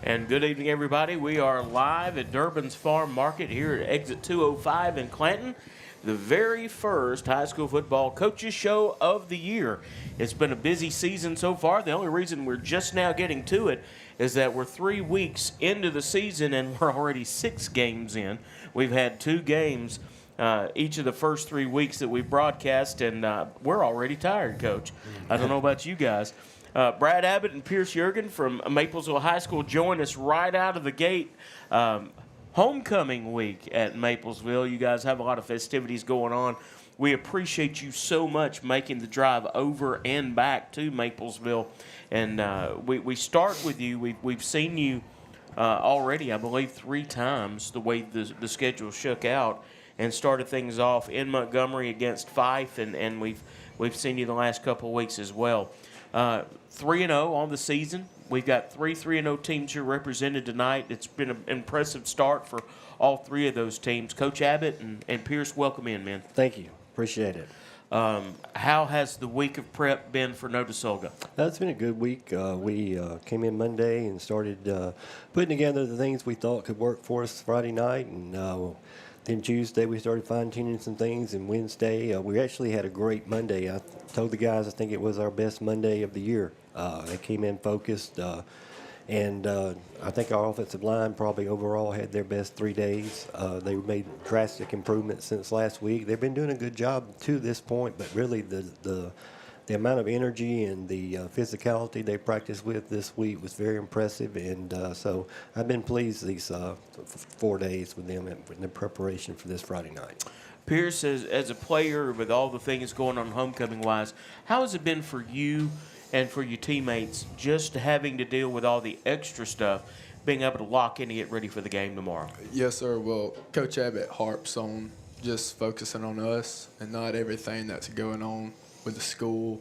And good evening, everybody. We are live at Durbin's Farm Market here at Exit 205 in Clanton, the very first high school football coaches show of the year. It's been a busy season so far. The only reason we're just now getting to it is that we're 3 weeks into the season and we're already 6 games in. We've had 2 games each of the first 3 weeks that we've broadcast, and we're already tired, Coach. I don't know about you guys. Brad Abbott and Pierce Jurgen from Maplesville High School join us right out of the gate. Homecoming week at Maplesville. You guys have a lot of festivities going on. We appreciate you so much making the drive over and back to Maplesville. And we start with you. We've seen you already, I believe, 3 times the way the schedule shook out, and started things off in Montgomery against Fife, and we've seen you the last couple of weeks as well. 3-0 on the season. We've got 3-0 teams here represented tonight. It's been an impressive start for all 3 of those teams. Coach Abbott and Pierce, welcome in, man. Thank you. Appreciate it. How has the week of prep been for Notasulga? It's been a good week. We came in Monday and started putting together the things we thought could work for us Friday night, and then Tuesday we started fine-tuning some things, and Wednesday we actually had a great Monday. I told the guys I think it was our best Monday of the year. They came in focused, and I think our offensive line probably overall had their best 3 days. They made drastic improvements since last week. They've been doing a good job to this point, but really the amount of energy and the physicality they practiced with this week was very impressive, and so I've been pleased these 4 days with them in the preparation for this Friday night. Pierce, as a player with all the things going on homecoming-wise, how has it been for you and for your teammates just having to deal with all the extra stuff, being able to lock in and get ready for the game tomorrow? Yes, sir. Well, Coach Abbott harps on just focusing on us and not everything that's going on with the school.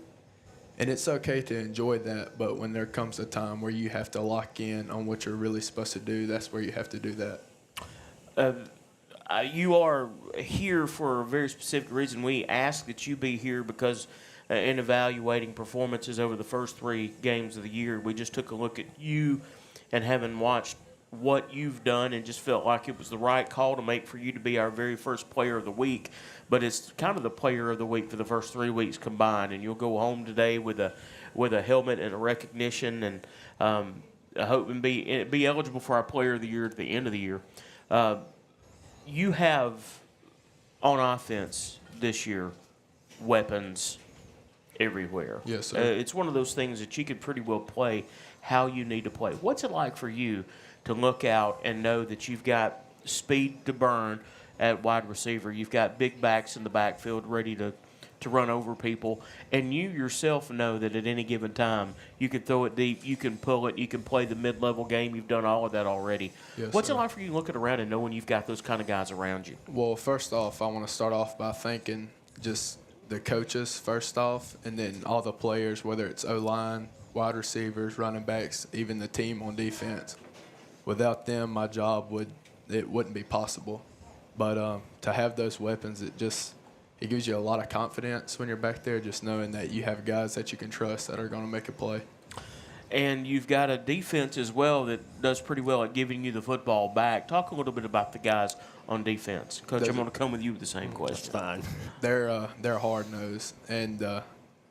And it's okay to enjoy that, but when there comes a time where you have to lock in on what you're really supposed to do, that's where you have to do that. You are here for a very specific reason. We ask that you be here because in evaluating performances over the first 3 games of the year, we just took a look at you and having watched what you've done and just felt like it was the right call to make for you to be our very first player of the week. But it's kind of the player of the week for the first 3 weeks combined, and you'll go home today with a helmet and a recognition, and I hope and be eligible for our player of the year at the end of the year. You have on offense this year weapons everywhere. Yes, sir. It's one of those things that you could pretty well play how you need to play. What's it like for you to look out and know that you've got speed to burn at wide receiver, you've got big backs in the backfield ready to run over people, and you yourself know that at any given time you can throw it deep, you can pull it, you can play the mid-level game. You've done all of that already. Yes, What's sir. it like for you looking around and knowing you've got those kind of guys around you? Well, first off, I want to start off by thanking just the coaches first off, and then all the players, whether it's O-line, wide receivers, running backs, even the team on defense. Without them, my job wouldn't be possible. But to have those weapons, it gives you a lot of confidence when you're back there, just knowing that you have guys that you can trust that are going to make a play. And you've got a defense as well that does pretty well at giving you the football back. Talk a little bit about the guys on defense. Coach, I'm going to come with you with the same question. That's fine. They're hard-nosed, and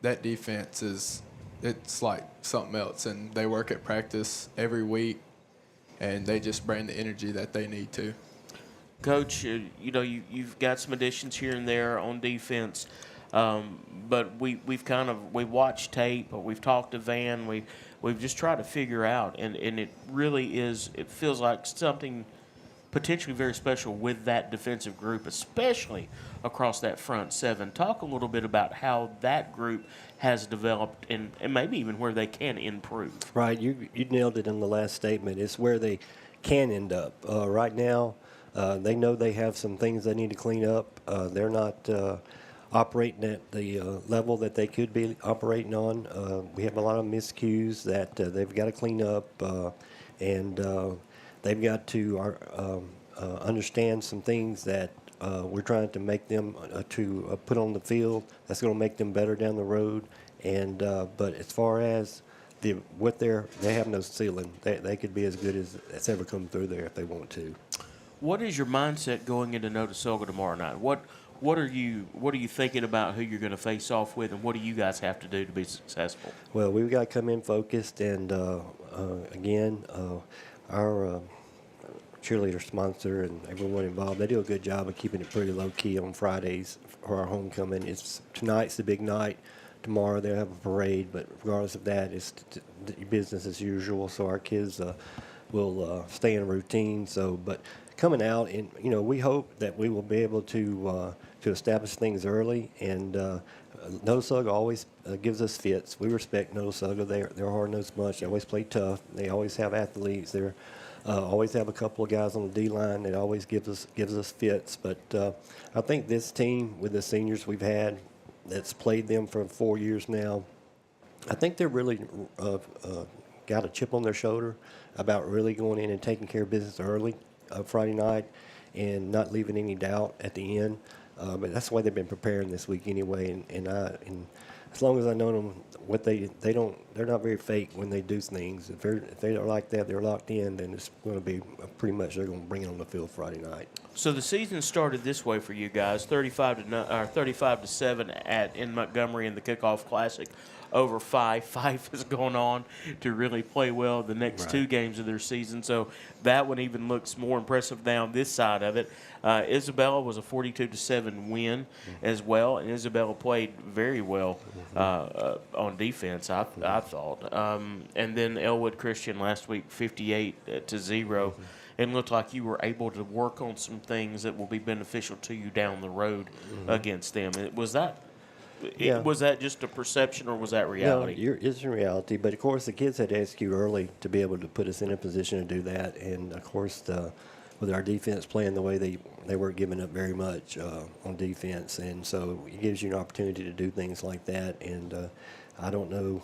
that defense it's like something else, and they work at practice every week, and they just bring the energy that they need to. Coach, you've got some additions here and there on defense, but we've watched tape, but we've talked to Van, we've just tried to figure out, and it really it feels like something potentially very special with that defensive group, especially across that front 7. Talk a little bit about how that group has developed and maybe even where they can improve. Right, you nailed it in the last statement. It's where they can end up. Right now, they know they have some things they need to clean up. They're not operating at the level that they could be operating on. We have a lot of miscues that they've got to clean up, and they've got to understand some things that we're trying to make them to put on the field that's going to make them better down the road. And but as far as they have no ceiling. They could be as good as it's ever come through there if they want to. What is your mindset going into Notasulga tomorrow night? What are you thinking about who you're going to face off with, and what do you guys have to do to be successful? Well, we've got to come in focused, and again, our cheerleader sponsor and everyone involved, they do a good job of keeping it pretty low key on Fridays for our homecoming. Tonight's the big night. Tomorrow they'll have a parade, but regardless of that, it's business as usual. So our kids will stay in a routine. But coming out, and we hope that we will be able to establish things early. And Notasulga always gives us fits. We respect Notasulga. They're a hard-nosed bunch. They always play tough. They always have athletes. They're always have a couple of guys on the D line that always gives us fits. But I think this team with the seniors we've had, that's played them for 4 years now, I think they're really got a chip on their shoulder about really going in and taking care of business early Friday night and not leaving any doubt at the end. But that's why they've been preparing this week anyway. And as long as I know them, they're not very fake when they do things. If they are like that, they're locked in. Then it's going to be pretty much they're going to bring it on the field Friday night. So the season started this way for you guys: 35 to 7 in Montgomery in the Kickoff Classic. Over Fife is going on to really play well the next two games of their season. So that one even looks more impressive down this side of it. Isabella was a 42-7 win as well, and Isabella played very well on defense, I thought. And then Elwood Christian last week, 58-0. And looked like you were able to work on some things that will be beneficial to you down the road against them. Was that just a perception, or was that reality? No, it's in reality. But, of course, the kids had to execute early to be able to put us in a position to do that. And, of course, with our defense playing the way they weren't giving up very much on defense. And so it gives you an opportunity to do things like that. And I don't know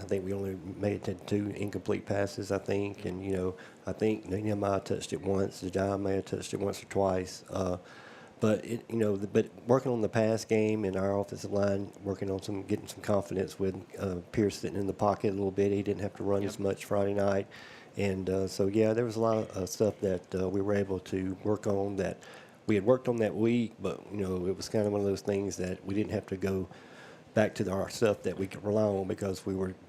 I think we only made it to 2 incomplete passes, I think. And, I think Nehemiah touched it once. Jediah may have touched it once or twice. But working on the pass game and our offensive line, working on getting some confidence with Pierce sitting in the pocket a little bit. He didn't have to run as much Friday night, and there was a lot of stuff that we were able to work on that we had worked on that week. But it was kind of one of those things that we didn't have to go back to our stuff that we could rely on because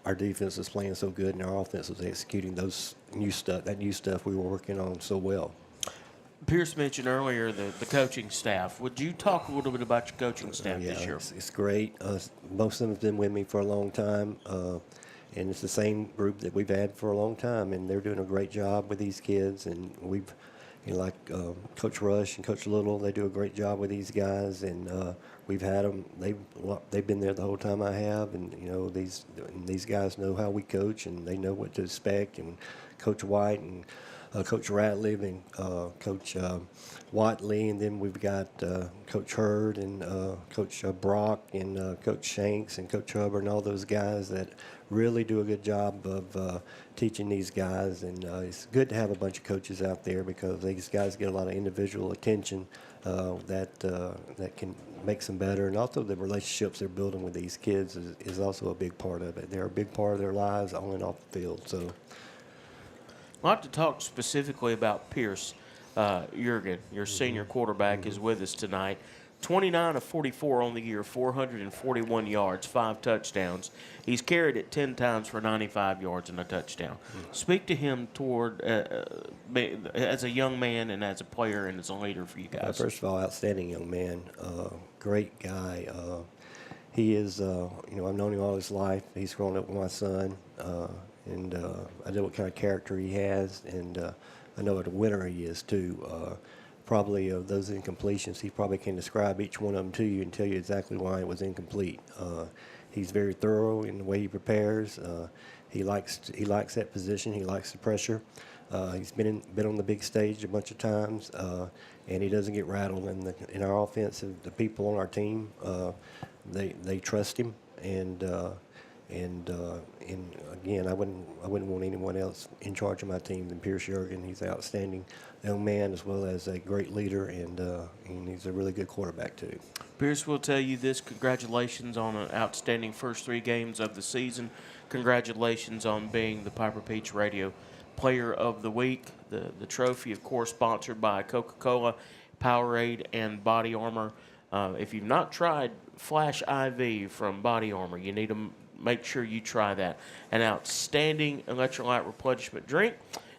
our defense was playing so good and our offense was executing that new stuff we were working on so well. Pierce mentioned earlier the coaching staff. Would you talk a little bit about your coaching staff this year? It's great. Most of them have been with me for a long time, and it's the same group that we've had for a long time, and they're doing a great job with these kids. And we've, like Coach Rush and Coach Little, they do a great job with these guys, and we've had them. They've been there the whole time I have, and these guys know how we coach, and they know what to expect. And Coach White and Coach Ratliff and Coach Watley, and then we've got Coach Hurd and Coach Brock and Coach Shanks and Coach Hubbard and all those guys that really do a good job of teaching these guys. And it's good to have a bunch of coaches out there because these guys get a lot of individual attention that can make them better. And also the relationships they're building with these kids is also a big part of it. They're a big part of their lives on and off the field. So. I'd like to talk specifically about Pierce Jurgen, your senior quarterback, is with us tonight. 29 of 44 on the year, 441 yards, 5 touchdowns. He's carried it 10 times for 95 yards and a touchdown. Speak to him as a young man and as a player and as a leader for you guys. First of all, outstanding young man, great guy. He is, I've known him all his life. He's grown up with my son. And I know what kind of character he has, and I know what a winner he is, too. Probably of those incompletions, he probably can describe each one of them to you and tell you exactly why it was incomplete. He's very thorough in the way he prepares. He likes that position. He likes the pressure. He's been on the big stage a bunch of times, and he doesn't get rattled. In our offense, the people on our team, they trust him, and again, I wouldn't want anyone else in charge of my team than Pierce Jurgen. He's an outstanding young man as well as a great leader, and he's a really good quarterback too. Pierce will tell you this: congratulations on an outstanding first 3 games of the season. congratulations on being the Piper Peach Radio Player of the Week. The trophy, of course, sponsored by Coca-Cola, Powerade, and Body Armor. If you've not tried Flash IV from Body Armor, you need to make sure you try that. An outstanding electrolyte replenishment drink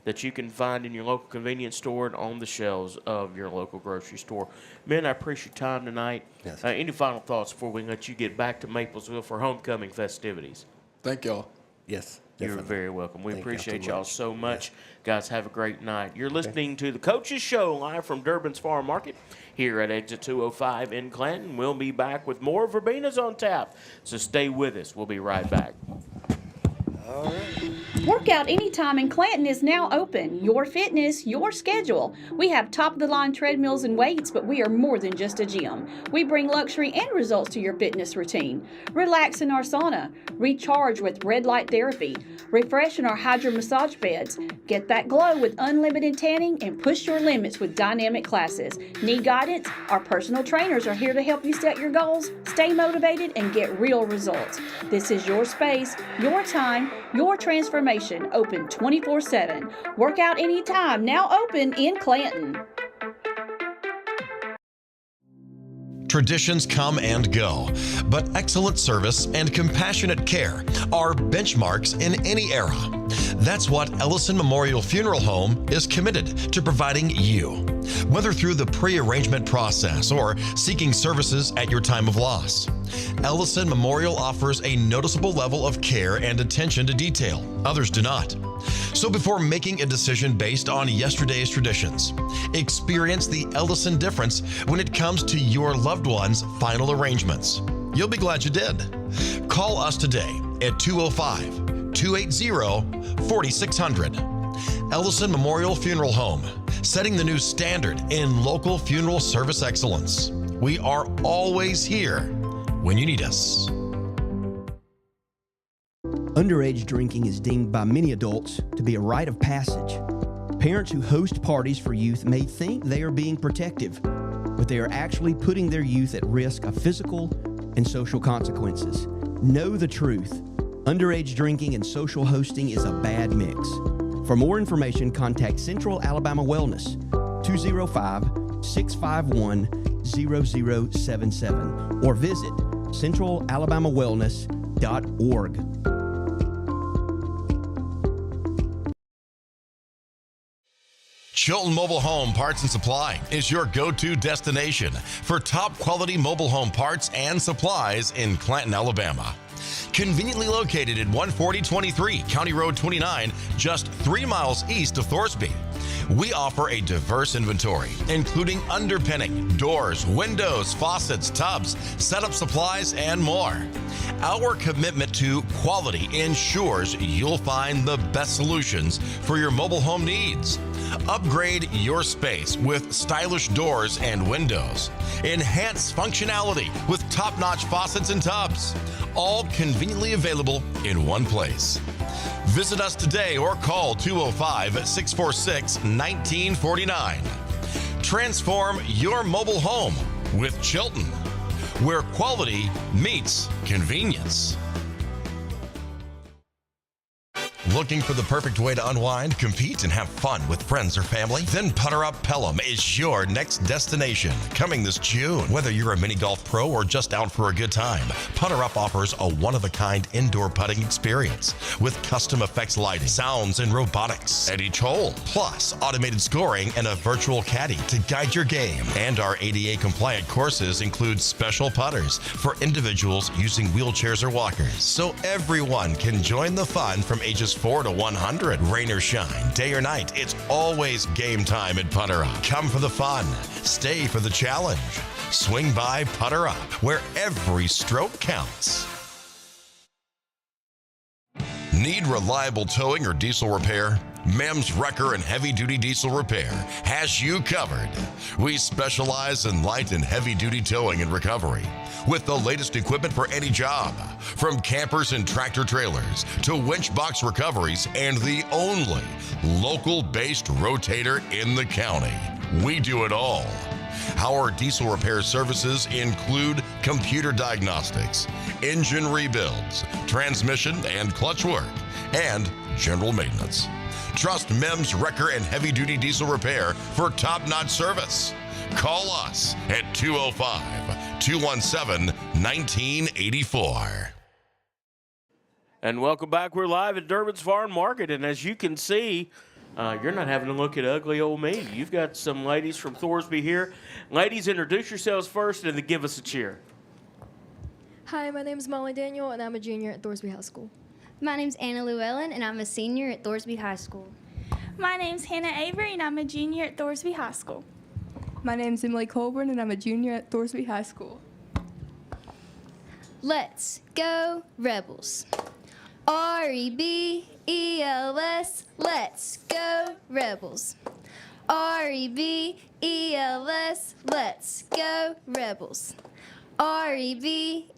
that you can find in your local convenience store and on the shelves of your local grocery store. Men, I appreciate your time tonight. Yes. Any final thoughts before we let you get back to Maplesville for homecoming festivities? Thank y'all. Yes, You're definitely. very welcome. We Thank y'all appreciate too y'all much. so much. Guys, have a great night. You're listening to the Coaches Show live from Durbin's Farm Market here at Exit 205 in Clanton. We'll be back with more Verbina's on tap, so stay with us. We'll be right back. Workout Anytime in Clanton is now open. Your fitness, your schedule. We have top-of-the-line treadmills and weights, but we are more than just a gym. We bring luxury and results to your fitness routine. Relax in our sauna. Recharge with red light therapy. Refresh in our hydro massage beds. Get that glow with unlimited tanning and push your limits with dynamic classes. Need guidance? Our personal trainers are here to help you set your goals, stay motivated, and get real results. This is your space, your time, your transformation, open 24/7. Workout Anytime, now open in Clanton. Traditions come and go, but excellent service and compassionate care are benchmarks in any era. That's what Ellison Memorial Funeral Home is committed to providing you, whether through the pre-arrangement process or seeking services at your time of loss. Ellison Memorial offers a noticeable level of care and attention to detail. Others do not. So before making a decision based on yesterday's traditions, experience the Ellison difference when it comes to your loved one's final arrangements. You'll be glad you did. Call us today at 205-280-4600. Ellison Memorial Funeral Home, setting the new standard in local funeral service excellence. We are always here when you need us. Underage drinking is deemed by many adults to be a rite of passage. Parents who host parties for youth may think they are being protective, but they are actually putting their youth at risk of physical and social consequences. Know the truth. Underage drinking and social hosting is a bad mix. For more information, contact Central Alabama Wellness, 205-651-0077, or visit centralalabamawellness.org. Chilton Mobile Home Parts and Supply is your go-to destination for top quality mobile home parts and supplies in Clanton, Alabama. Conveniently located at 14023 County Road 29, just 3 miles east of Thorsby. We offer a diverse inventory, including underpinning, doors, windows, faucets, tubs, setup supplies, and more. Our commitment to quality ensures you'll find the best solutions for your mobile home needs. Upgrade your space with stylish doors and windows. Enhance functionality with top-notch faucets and tubs. All conveniently available in one place. Visit us today or call 205-646-1949. Transform your mobile home with Chilton, where quality meets convenience. Looking for the perfect way to unwind, compete, and have fun with friends or family? Then Putter Up Pelham is your next destination. Coming this June. Whether you're a mini golf pro or just out for a good time, Putter Up offers a one-of-a-kind indoor putting experience with custom effects lighting, sounds, and robotics at each hole, plus automated scoring and a virtual caddy to guide your game. And our ADA-compliant courses include special putters for individuals using wheelchairs or walkers, so everyone can join the fun from ages 4 to 100. Rain or shine, day or night, it's always game time at Putter Up. Come for the fun, stay for the challenge. Swing by Putter Up, where every stroke counts. Need reliable towing or diesel repair? MEMS Wrecker and Heavy Duty Diesel Repair has you covered. We specialize in light and heavy duty towing and recovery with the latest equipment for any job, from campers and tractor trailers to winch box recoveries, and the only local-based rotator in the county. We do it all. Our diesel repair services include computer diagnostics, engine rebuilds, transmission and clutch work, and general maintenance. Trust MEMS Wrecker and Heavy Duty Diesel Repair for top-notch service. Call us at 205-217-1984. And welcome back. We're live at Durbin's Farm Market, and as you can see, you're not having to look at ugly old me. You've got some ladies from Thorsby here. Ladies, introduce yourselves first and then give us a cheer. Hi, my name is Molly Daniel, and I'm a junior at Thorsby High School. My name's Anna Llewellyn, and I'm a senior at Thorsby High School. My name's Hannah Avery, and I'm a junior at Thorsby High School. My name's Emily Colburn, and I'm a junior at Thorsby High School. Let's go Rebels. REBELS, let's go Rebels. REBELS, let's go Rebels. REBELS,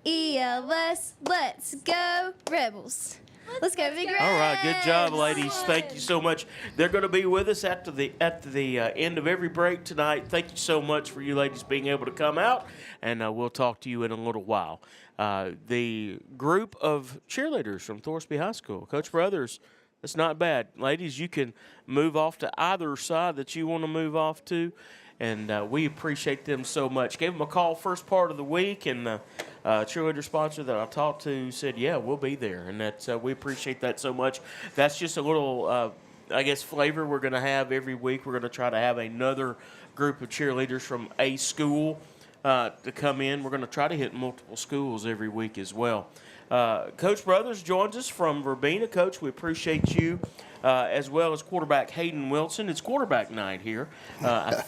let's go Rebels. Let's go Big Reds. All right, good job, ladies. Thank you so much. They're going to be with us at the end of every break tonight. Thank you so much for you ladies being able to come out, and we'll talk to you in a little while. The group of cheerleaders from Thorsby High School, Coach Brothers, it's not bad. Ladies, you can move off to either side that you want to move off to, and we appreciate them so much. Gave them a call first part of the week, and cheerleader sponsor that I talked to said, yeah, we'll be there, and that's we appreciate that so much. That's just a little, flavor we're going to have every week. We're going to try to have another group of cheerleaders from a school to come in. We're going to try to hit multiple schools every week as well. Coach Brothers joins us from Verbena. Coach, we appreciate you, as well as quarterback Hayden Wilson. It's quarterback night here. I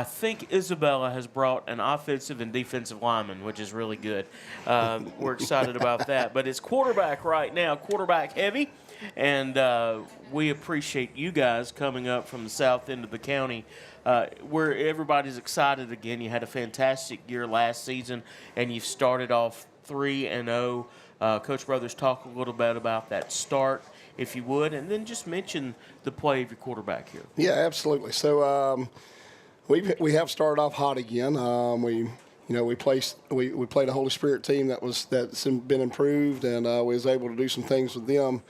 think Isabella has brought an offensive and defensive lineman, which is really good. We're excited about that. But it's quarterback right now, quarterback heavy, and we appreciate you guys coming up from the south end of the county where everybody's excited again. You had a fantastic year last season, and you've started off 3-0. Coach Brothers, talk a little bit about that start, if you would, and then just mention the play of your quarterback here. Yeah, absolutely. So we have started off hot again. We played a Holy Spirit team that's been improved, and we was able to do some things with them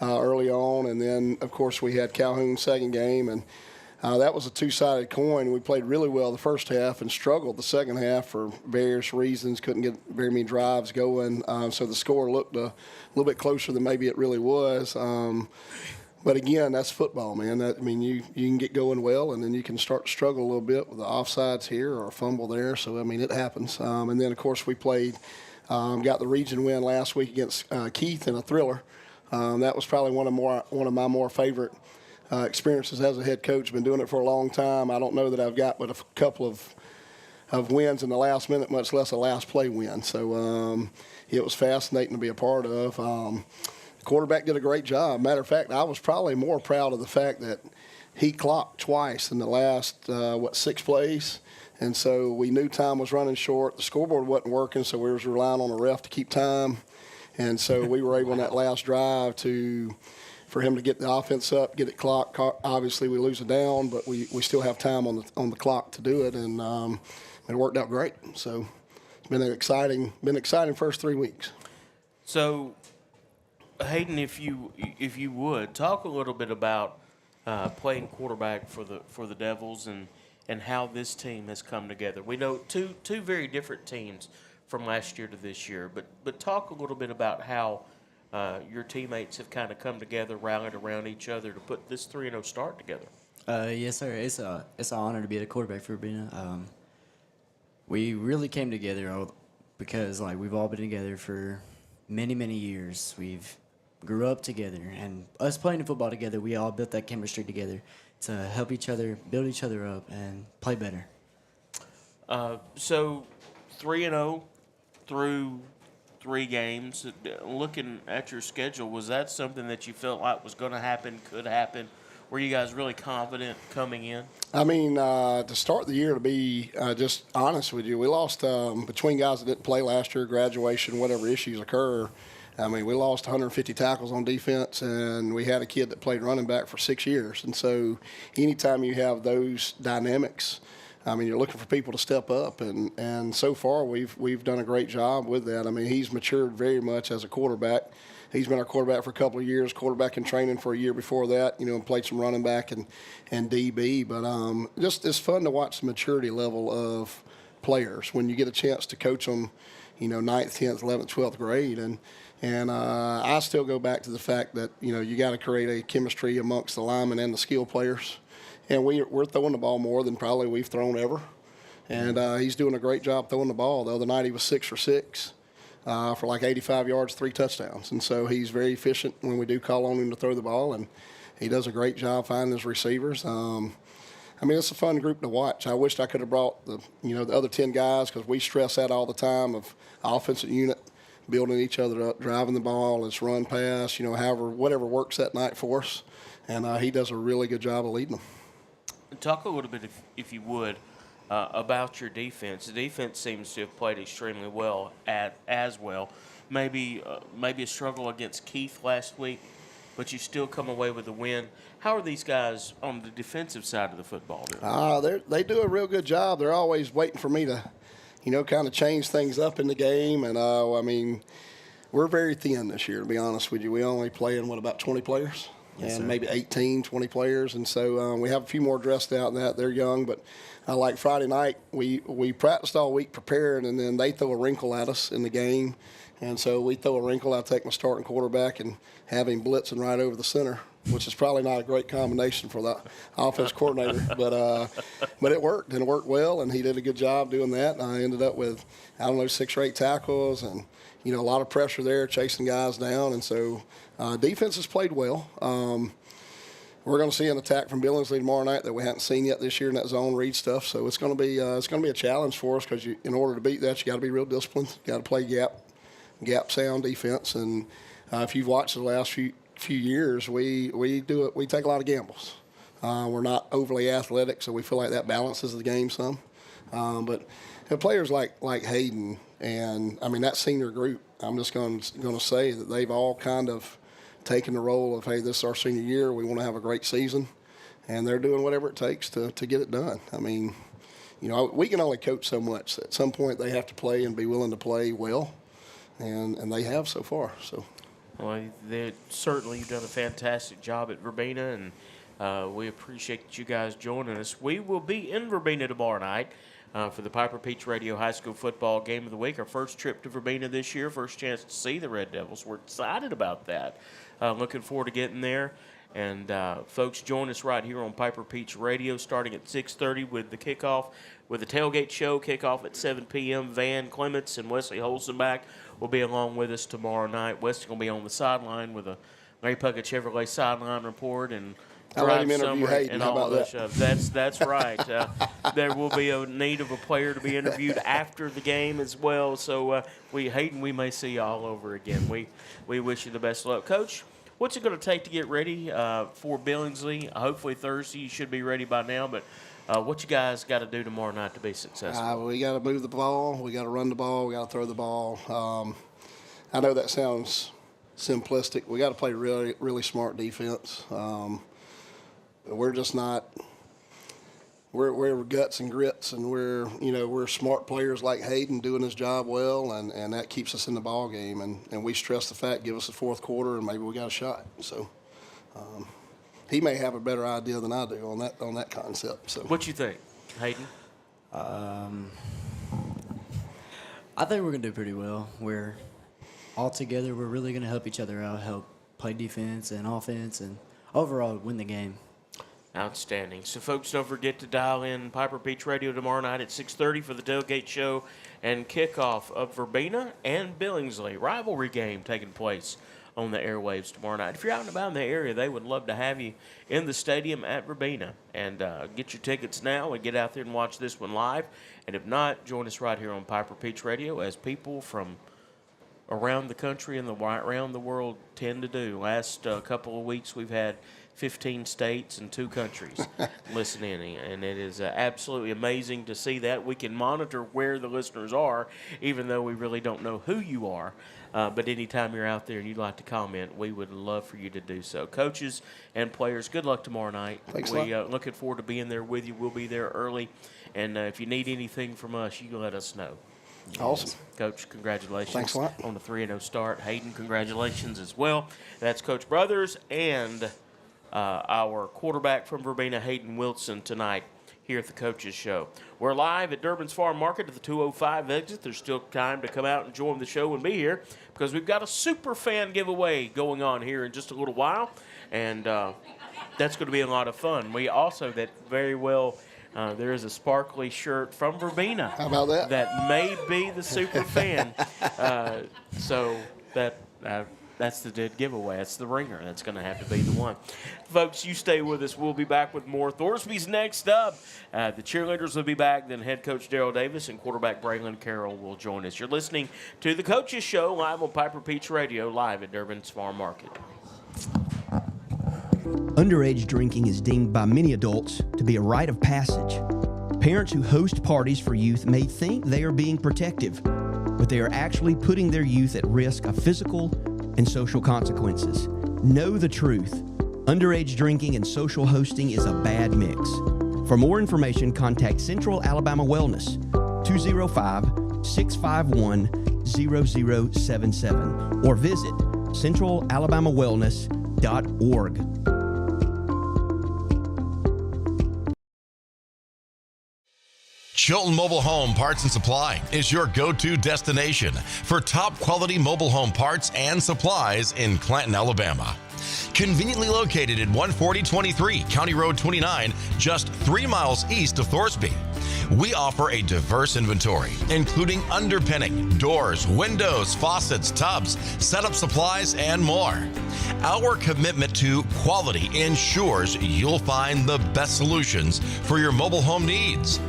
early on. And then, of course, we had Calhoun's second game, and that was a two-sided coin. We played really well the first half and struggled the second half for various reasons. Couldn't get very many drives going, so the score looked a little bit closer than maybe it really was. But again, that's football, man. You can get going well, and then you can start to struggle a little bit with the offsides here or a fumble there. So it happens. And then of course we played, got the region win last week against Keith in a thriller. That was probably one of my more favorite experiences as a head coach. Been doing it for a long time. I don't know that I've got but a couple of wins in the last minute, much less a last play win. So it was fascinating to be a part of. Quarterback did a great job. Matter of fact, I was probably more proud of the fact that he clocked twice in the last, 6 plays. And so we knew time was running short. The scoreboard wasn't working, so we was relying on the ref to keep time. And so we were able in that last drive for him to get the offense up, get it clocked. Obviously, we lose a down, but we still have time on the clock to do it, and it worked out great. So it's been an exciting first 3 weeks. So, Hayden, if you would talk a little bit about playing quarterback for the Devils and how this team has come together. We know two very different teams from last year to this year, but talk a little bit about how your teammates have kind of come together, rallied around each other to put this 3-0 start together. Yes, sir. It's an honor to be the quarterback for Verbena. We really came together because we've all been together for many, many years. We've grew up together, and us playing football together, we all built that chemistry together to help each other, build each other up, and play better. So 3-0 through 3 games. Looking at your schedule, was that something that you felt like was going to happen, could happen? Were you guys really confident coming in? To start the year, to be just honest with you, we lost between guys that didn't play last year, graduation, whatever issues occur. We lost 150 tackles on defense, and we had a kid that played running back for 6 years. And so anytime you have those dynamics, I mean, you're looking for people to step up, and so far we've done a great job with that. I mean, he's matured very much as a quarterback. He's been our quarterback for a couple of years, quarterback in training for a year before that, and played some running back and DB. But just it's fun to watch the maturity level of players when you get a chance to coach them, 9th, 10th, 11th, 12th grade. And I still go back to the fact that, you got to create a chemistry amongst the linemen and the skill players. And we're throwing the ball more than probably we've thrown ever. And he's doing a great job throwing the ball. The other night he was 6 for 6. For like 85 yards, 3 touchdowns. And so he's very efficient when we do call on him to throw the ball, and he does a great job finding his receivers. I mean, it's a fun group to watch. I wished I could have brought the other 10 guys, because we stress that all the time of offensive unit, building each other up, driving the ball, let's run pass, whatever works that night for us. And he does a really good job of leading them. Talk a little bit, if you would, about your defense. The defense seems to have played extremely well as well. Maybe a struggle against Keith last week, but you still come away with a win. How are these guys on the defensive side of the football doing? They do a real good job. They're always waiting for me to, kind of change things up in the game. And, I mean, we're very thin this year, to be honest with you. We only play in, about 20 players? Yes, and sir. Maybe 18, 20 players. And so we have a few more dressed out than that. They're young, but like Friday night, we practiced all week preparing, and then they throw a wrinkle at us in the game. And so we throw a wrinkle. I take my starting quarterback and have him blitzing right over the center, which is probably not a great combination for the offense coordinator. But it worked, and it worked well, and he did a good job doing that. And I ended up with, 6 or 8 tackles and, a lot of pressure there, chasing guys down. And so defense has played well. We're going to see an attack from Billingsley tomorrow night that we haven't seen yet this year in that zone read stuff. So it's going to be a challenge for us, because in order to beat that, you got to be real disciplined. You got to play gap sound defense. And if you've watched the last few years, we take a lot of gambles. We're not overly athletic, so we feel like that balances the game some. But players like Hayden and that senior group, I'm just going to say that they've all kind of taken the role of, hey, this is our senior year. We want to have a great season, and they're doing whatever it takes to get it done. I mean, we can only coach so much. At some point, they have to play and be willing to play well, and they have so far. So, well, certainly you've done a fantastic job at Verbena, and we appreciate you guys joining us. We will be in Verbena tomorrow night for the Piper Peach Radio High School Football Game of the Week. Our first trip to Verbena this year, first chance to see the Red Devils. We're excited about that. Looking forward to getting there. And folks, join us right here on Piper Peach Radio starting at 6:30 with the kickoff, with the tailgate show, kickoff at 7 p.m. Van Clements and Wesley Holzenbach will be along with us tomorrow night. Wesley's going to be on the sideline with a Larry Puckett Chevrolet sideline report and I'll let him interview Hayden. and How all about that that? stuff. That's right. There will be a need of a player to be interviewed after the game as well. So Hayden, we may see you all over again. We wish you the best of luck, Coach. What's it going to take to get ready for Billingsley? Hopefully Thursday you should be ready by now. But what you guys got to do tomorrow night to be successful? We got to move the ball. We got to run the ball. We got to throw the ball. I know that sounds simplistic. We got to play really, really smart defense. We're just not. We're guts and grits, and we're smart players like Hayden doing his job well, and that keeps us in the ball game. And we stress the fact, give us the fourth quarter, and maybe we got a shot. So he may have a better idea than I do on that concept. So what you think, Hayden? I think we're gonna do pretty well. We're all together. We're really gonna help each other out, help play defense and offense, and overall win the game. Outstanding. So, folks, don't forget to dial in Piper Peach Radio tomorrow night at 6:30 for the tailgate show and kickoff of Verbena and Billingsley. Rivalry game taking place on the airwaves tomorrow night. If you're out and about in the area, they would love to have you in the stadium at Verbena. And get your tickets now and get out there and watch this one live. And if not, join us right here on Piper Peach Radio, as people from around the country and around the world tend to do. Last couple of weeks, we've had 15 states and 2 countries listening, and it is absolutely amazing to see that. We can monitor where the listeners are, even though we really don't know who you are. But anytime you're out there and you'd like to comment, we would love for you to do so. Coaches and players, good luck tomorrow night. Thanks a We looking forward to being there with you. We'll be there early, and if you need anything from us, you can let us know. Awesome. Coach, congratulations. Thanks a lot. On the 3-0 start. Hayden, congratulations as well. That's Coach Brothers and our quarterback from Verbena, Hayden Wilson, tonight here at the Coaches Show. We're live at Durbin's Farm Market at the 205 exit. There's still time to come out and join the show and be here because we've got a super fan giveaway going on here in just a little while, and that's going to be a lot of fun. We also, that very well, there is a sparkly shirt from Verbena. How about that? That may be the super fan. So that's the dead giveaway. That's the ringer. That's going to have to be the one. Folks, you stay with us. We'll be back with more. Thorsby's next up. The cheerleaders will be back. Then head coach Daryl Davis and quarterback Braylon Carroll will join us. You're listening to the Coaches Show live on Piper Peach Radio, live at Durbin's Farm Market. Underage drinking is deemed by many adults to be a rite of passage. Parents who host parties for youth may think they are being protective, but they are actually putting their youth at risk of physical and social consequences. Know the truth. Underage drinking and social hosting is a bad mix. For more information, contact Central Alabama Wellness, 205-651-0077, or visit centralalabamawellness.org. Chilton Mobile Home Parts and Supply is your go-to destination for top quality mobile home parts and supplies in Clanton, Alabama. Conveniently located at 14023 County Road 29, just 3 miles east of Thorsby. We offer a diverse inventory, including underpinning, doors, windows, faucets, tubs, setup supplies, and more. Our commitment to quality ensures you'll find the best solutions for your mobile home needs.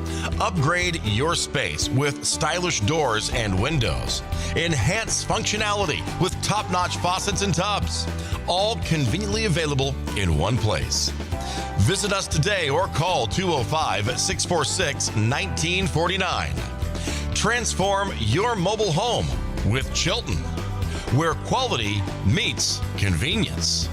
Upgrade your space with stylish doors and windows. Enhance functionality with top-notch faucets and tubs. All conveniently available in one place. Visit us today or call 205-646-1949. Transform your mobile home with Chilton, where quality meets convenience.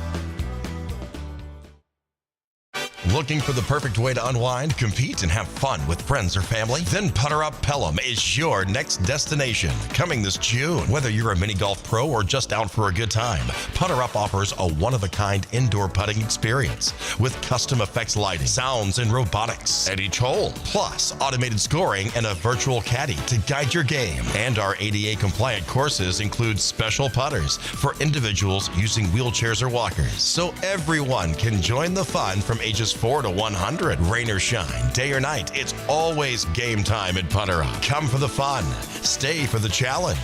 Looking for the perfect way to unwind, compete, and have fun with friends or family? Then Putter Up Pelham is your next destination. Coming this June. Whether you're a mini golf pro or just out for a good time, Putter Up offers a one-of-a-kind indoor putting experience with custom effects lighting, sounds, and robotics at each hole, plus automated scoring and a virtual caddy to guide your game. And our ADA-compliant courses include special putters for individuals using wheelchairs or walkers, so everyone can join the fun from ages 4 to 100. Rain or shine, day or night, it's always game time at Putter Up. Come for the fun, stay for the challenge.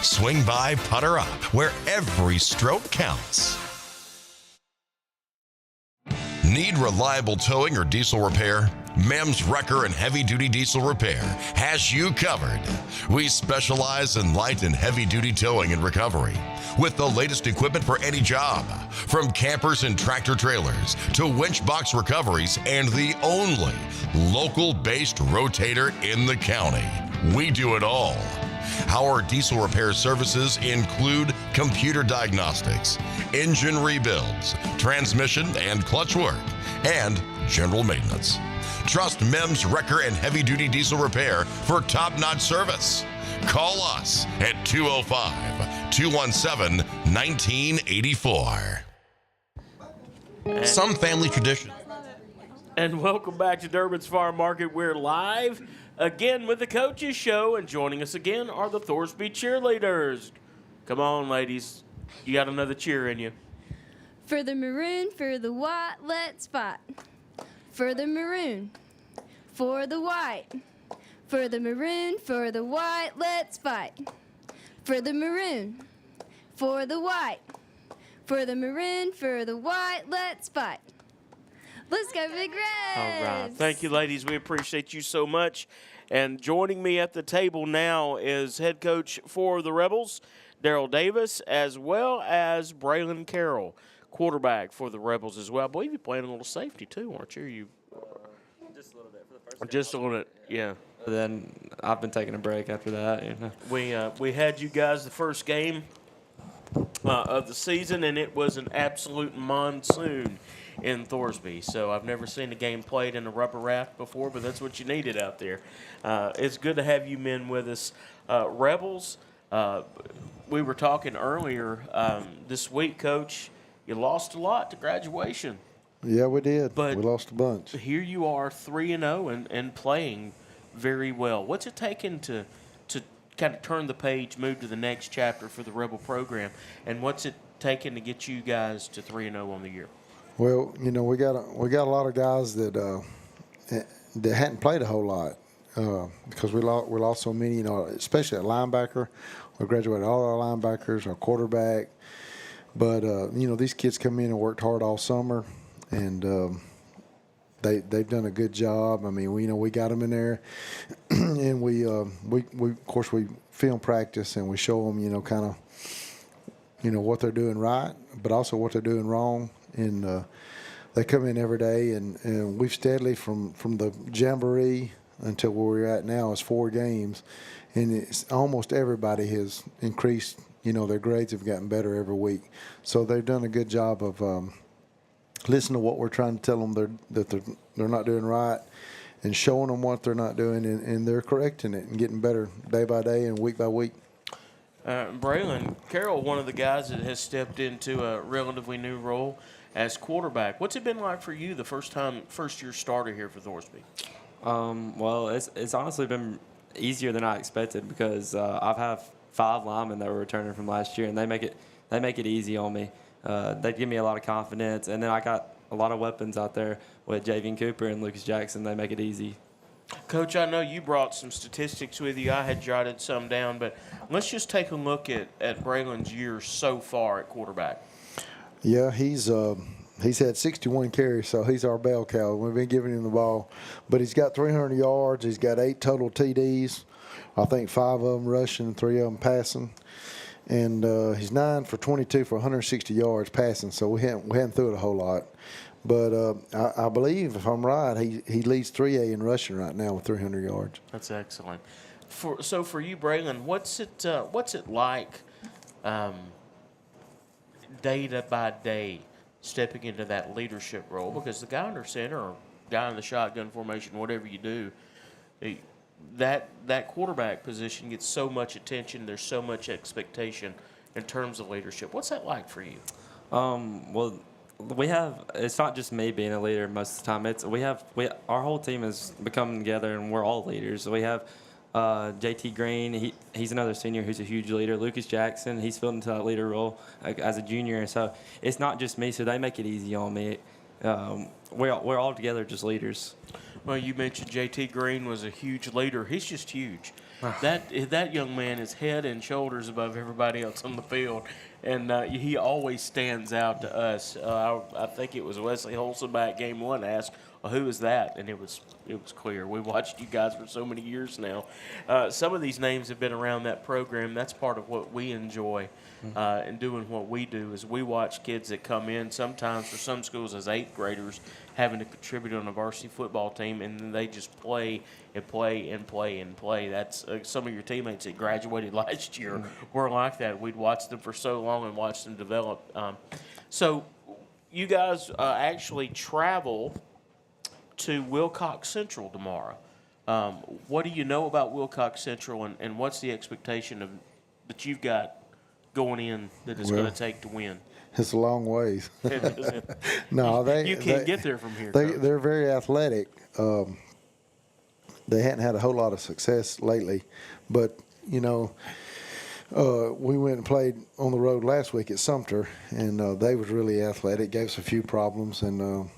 Swing by Putter Up, where every stroke counts. Need reliable towing or diesel repair? Mems Wrecker and Heavy Duty Diesel Repair has you covered. We specialize in light and heavy duty towing and recovery with the latest equipment for any job, from campers and tractor trailers to winch box recoveries, and the only local-based rotator in the county. We do it all. Our diesel repair services include computer diagnostics, engine rebuilds, transmission and clutch work, and general maintenance. Trust Mems Wrecker and Heavy Duty Diesel Repair for top-notch service. Call us at 205-217-1984. Some family tradition. And welcome back to Durbin's Farm Market. We're live again with the Coaches Show, and joining us again are the Thorsby cheerleaders. Come on, ladies. You got another cheer in you. For the maroon, for the white, let's fight. For the maroon, for the white. For the maroon, for the white, let's fight. For the maroon, for the white. For the maroon, for the white, let's fight. Let's go Big Reds! All right. Thank you, ladies. We appreciate you so much. And joining me at the table now is head coach for the Rebels, Daryl Davis, as well as Braylon Carroll, quarterback for the Rebels as well. I believe you're playing a little safety too, aren't you? Just a little bit for the first game. Just a little bit, yeah. Then I've been taking a break after that. You know. We had you guys the first game of the season, and it was an absolute monsoon in Thorsby. So I've never seen a game played in a rubber raft before, but that's what you needed out there. It's good to have you men with us. Rebels, we were talking earlier this week, Coach, you lost a lot to graduation. Yeah, we did. But we lost a bunch. Here you are 3-0 and playing very well. What's it taken to kind of turn the page, move to the next chapter for the Rebel program, and what's it taken to get you guys to 3-0 on the year? Well, you know, we got a lot of guys that hadn't played a whole lot because we lost so many. You know, especially at linebacker. We graduated all our linebackers, our quarterback. But you know, these kids come in and worked hard all summer, and they've done a good job. I mean, we got them in there, and we of course we film practice and we show them, you know, kind of, you know, what they're doing right, but also what they're doing wrong. And they come in every day, and we've steadily from the jamboree until where we're at now is 4 games, and it's almost everybody has increased. You know, their grades have gotten better every week, so they've done a good job of listening to what we're trying to tell them that they're not doing right, and showing them what they're not doing, and they're correcting it and getting better day by day and week by week. Braylon Carroll, one of the guys that has stepped into a relatively new role as quarterback. What's it been like for you the first year starter here for Thorsby? Well, it's honestly been easier than I expected because I've had 5 linemen that were returning from last year, and they make it easy on me. They give me a lot of confidence, and then I got a lot of weapons out there with Javian Cooper and Lucas Jackson. They make it easy. Coach, I know you brought some statistics with you. I had jotted some down, but let's just take a look at Braylon's year so far at quarterback. Yeah, he's had 61 carries, so he's our bell cow. We've been giving him the ball, but he's got 300 yards. He's got 8 total TDs. I think 5 of them rushing, 3 of them passing. And he's 9 for 22 for 160 yards passing, so we hadn't threw it a whole lot. But I believe, if I'm right, he leads 3A in rushing right now with 300 yards. That's excellent. So for you, Braylon, what's it like day by day stepping into that leadership role? Because the guy under center or guy in the shotgun formation, whatever you do, that quarterback position gets so much attention. There's so much expectation in terms of leadership. What's that like for you? Well, it's not just me being a leader most of the time. Our whole team has become together, and we're all leaders. We have JT Green. He's another senior who's a huge leader. Lucas Jackson, he's filled into that leader role as a junior. And so it's not just me, so they make it easy on me. We're all together just leaders. Well, you mentioned JT Green was a huge leader. He's just huge. That young man is head and shoulders above everybody else on the field, and he always stands out to us. I think it was Wesley Holson back game 1 asked, well, who is that? And it was clear. We watched you guys for so many years now. Some of these names have been around that program. That's part of what we enjoy in doing what we do is we watch kids that come in sometimes for some schools as 8th graders having to contribute on a varsity football team, and then they just play and play and play and play. That's some of your teammates that graduated last year were like that. We'd watch them for so long and watch them develop. So you guys actually travel to Wilcox Central tomorrow. What do you know about Wilcox Central, and what's the expectation that you've got going in that it's going to take to win? It's a long ways. No, you can't get there from here. They're very athletic. They hadn't had a whole lot of success lately, but you know, we went and played on the road last week at Sumter, and they was really athletic. Gave us a few problems, and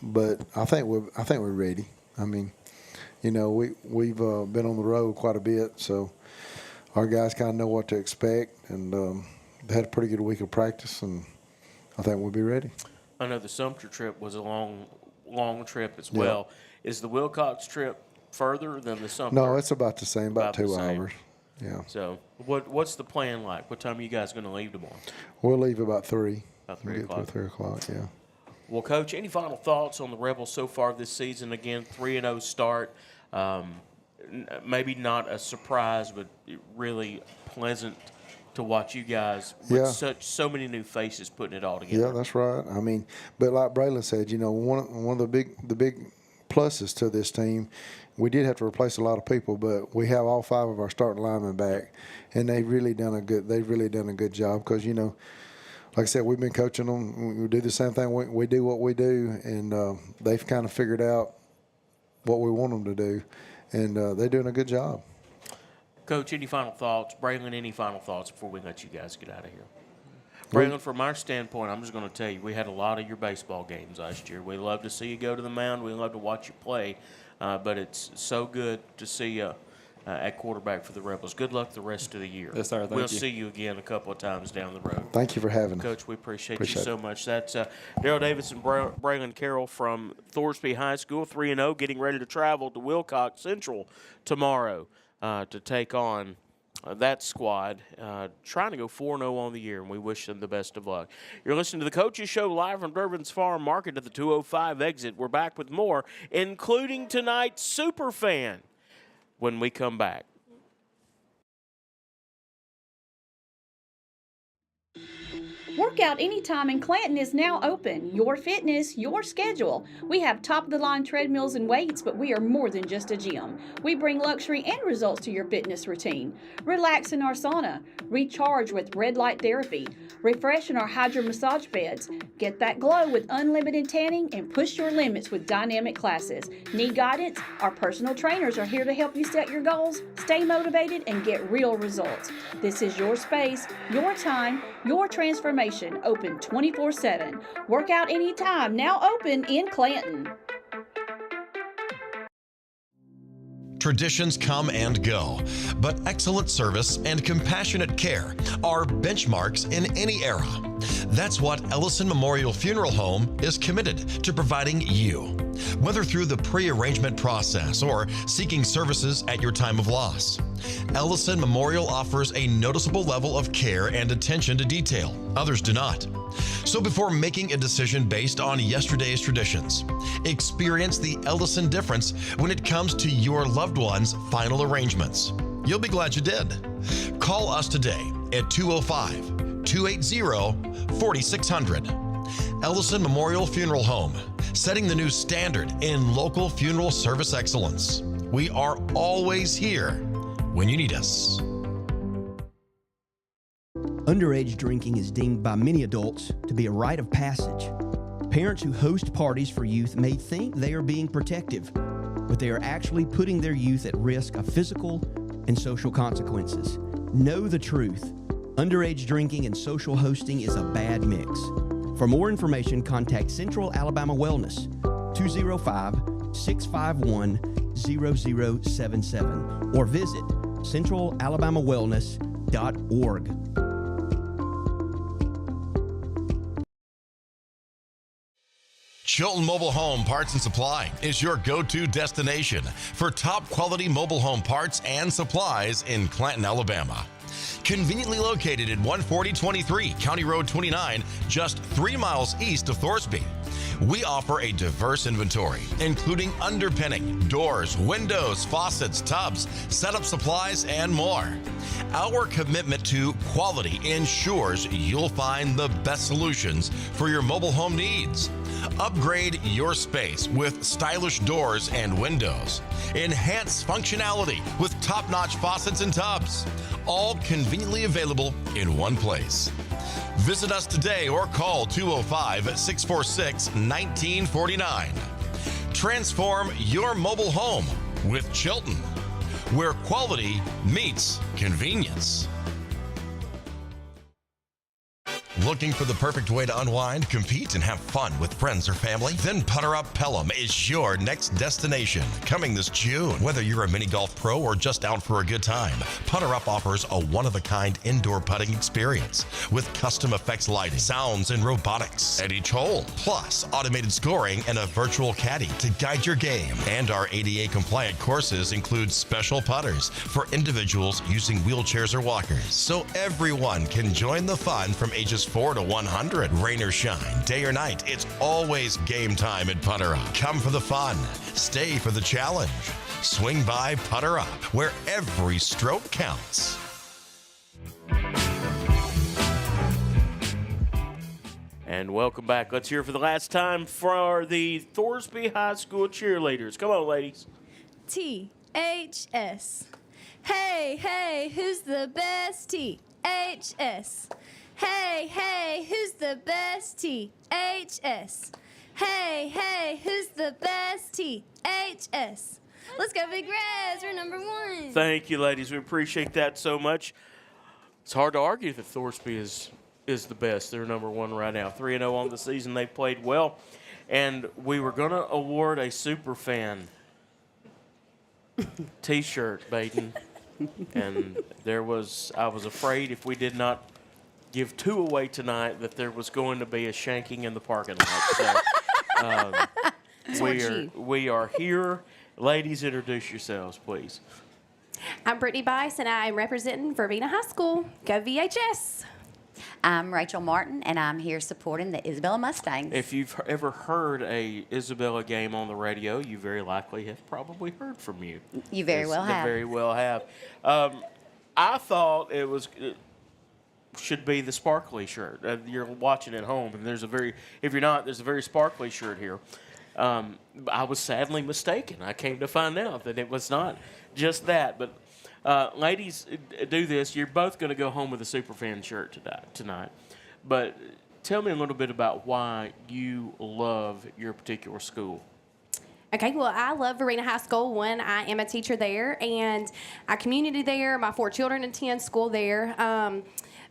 but I think we're ready. I mean, you know, we've been on the road quite a bit, so our guys kind of know what to expect, and they had a pretty good week of practice, and I think we'll be ready. I know the Sumter trip was a long trip as well. Is the Wilcox trip further than the Sumter? No, it's about the same, about 2 hours. Yeah. So what's the plan like? What time are you guys going to leave tomorrow? We'll leave about 3. About 3 We'll get o'clock. to 3 o'clock, yeah. Well, Coach, any final thoughts on the Rebels so far this season? Again, 3-0 start. Maybe not a surprise, but really pleasant to watch you guys with Yeah. so many new faces putting it all together. Yeah, that's right. I mean, but like Braylon said, you know, one of the big pluses to this team, we did have to replace a lot of people, but we have all 5 of our starting linemen back, and they've really done a good job because, you know, like I said, we've been coaching them. We do the same thing. We do what we do, and they've kind of figured out what we want them to do, and they're doing a good job. Coach, any final thoughts? Braylon, any final thoughts before we let you guys get out of here? Braylon, from our standpoint, I'm just going to tell you, we had a lot of your baseball games last year. We love to see you go to the mound. We love to watch you play, but it's so good to see you at quarterback for the Rebels. Good luck the rest of the year. Yes, sir. Thank we'll you. see you again a couple of times down the road. Thank you for having us. Coach, we appreciate you Appreciate so it. much. That's Daryl Davis and Braylon Carroll from Thorsby High School, 3-0, getting ready to travel to Wilcox Central tomorrow to take on that squad, trying to go 4-0 on the year, and we wish them the best of luck. You're listening to the Coaches Show live from Durbin's Farm Market at the 205 exit. We're back with more, including tonight's Superfan, when we come back. Workout Anytime in Clanton is now open. Your fitness, your schedule. We have top-of-the-line treadmills and weights, but we are more than just a gym. We bring luxury and results to your fitness routine. Relax in our sauna. Recharge with red light therapy. Refresh in our hydro massage beds. Get that glow with unlimited tanning and push your limits with dynamic classes. Need guidance? Our personal trainers are here to help you set your goals, stay motivated, and get real results. This is your space, your time, your transformation. Open 24/7. Workout Anytime, now open in Clanton. Traditions come and go, but excellent service and compassionate care are benchmarks in any era. That's what Ellison Memorial Funeral Home is committed to providing you, whether through the pre-arrangement process or seeking services at your time of loss. Ellison Memorial offers a noticeable level of care and attention to detail. Others do not. So before making a decision based on yesterday's traditions, experience the Ellison difference when it comes to your loved one's final arrangements. You'll be glad you did. Call us today at 205-280-4600. Ellison Memorial Funeral Home, setting the new standard in local funeral service excellence. We are always here when you need us. Underage drinking is deemed by many adults to be a rite of passage. Parents who host parties for youth may think they are being protective, but they are actually putting their youth at risk of physical and social consequences. Know the truth. Underage drinking and social hosting is a bad mix. For more information, contact Central Alabama Wellness, 205-651-0077, or visit centralalabamawellness.org. Chilton Mobile Home Parts and Supply is your go-to destination for top quality mobile home parts and supplies in Clanton, Alabama. Conveniently located at 14023 County Road 29, just 3 miles east of Thorsby. We offer a diverse inventory, including underpinning, doors, windows, faucets, tubs, setup supplies, and more. Our commitment to quality ensures you'll find the best solutions for your mobile home needs. Upgrade your space with stylish doors and windows. Enhance functionality with top-notch faucets and tubs. All conveniently available in one place. Visit us today or call 205-646-1949. Transform your mobile home with Chilton, where quality meets convenience. Looking for the perfect way to unwind, compete, and have fun with friends or family? Then Putter Up Pelham is your next destination. Coming this June. Whether you're a mini golf pro or just out for a good time, Putter Up offers a one-of-a-kind indoor putting experience with custom effects lighting, sounds, and robotics at each hole, plus automated scoring and a virtual caddy to guide your game. And our ADA-compliant courses include special putters for individuals using wheelchairs or walkers, so everyone can join the fun from ages 4 to 100. Rain or shine, day or night, it's always game time at Putter Up. Come for the fun. Stay for the challenge. Swing by Putter Up, where every stroke counts. And welcome back. Let's hear for the last time for the Thorsby High School cheerleaders. Come on, ladies. THS. Hey, hey, who's the best? THS. Hey, hey, who's the best? THS. Hey, hey, who's the best? THS. Let's go Big Reds. We're number 1. Thank you, ladies. We appreciate that so much. It's hard to argue that Thorsby is the best. They're number 1 right now. 3-0 on the season. They've played well. And we were going to award a super fan T-shirt, Baden. And I was afraid if we did not give 2 away tonight that there was going to be a shanking in the parking lot. So we are here. Ladies, introduce yourselves, please. I'm Brittany Bice, and I am representing Verbena High School. Go VHS. I'm Rachel Martin, and I'm here supporting the Isabella Mustangs. If you've ever heard a Isabella game on the radio, you very likely have probably heard from you. You very well have. Very well have. I thought it should be the sparkly shirt. You're watching at home, and if you're not, there's a very sparkly shirt here. I was sadly mistaken. I came to find out that it was not just that. But ladies, do this. You're both going to go home with a Superfan shirt tonight. But tell me a little bit about why you love your particular school. Okay, well, I love Verbena High School. One, I am a teacher there, and our community there. My 4 children attend school there.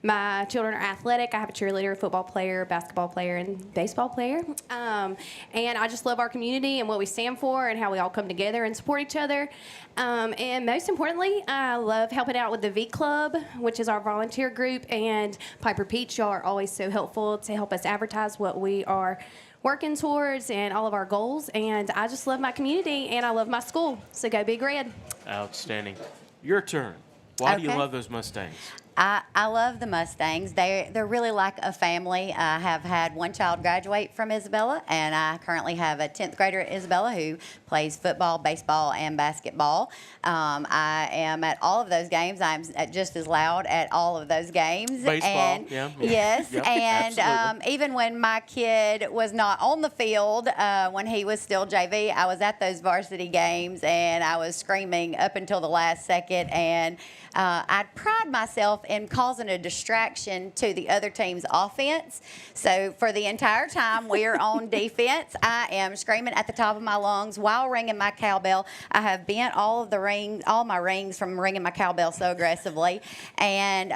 My children are athletic. I have a cheerleader, football player, basketball player, and baseball player. And I just love our community and what we stand for and how we all come together and support each other. And most importantly, I love helping out with the V Club, which is our volunteer group, and Piper Peach. Y'all are always so helpful to help us advertise what we are working towards and all of our goals. And I just love my community, and I love my school. So go Big Red. Outstanding. Your turn. Why do you love those Mustangs? I love the Mustangs. They're really like a family. I have had one child graduate from Isabella, and I currently have a 10th grader at Isabella who plays football, baseball, and basketball. I am at all of those games. I'm just as loud at all of those games. Baseball, and, yeah. Yes, Yep, and even when my kid was not on the field, when he was still JV, I was at those varsity games, and I was screaming up until the last second, and I pride myself in causing a distraction to the other team's offense. So for the entire time we are on defense, I am screaming at the top of my lungs while ringing my cowbell. I have bent all my rings from ringing my cowbell so aggressively. And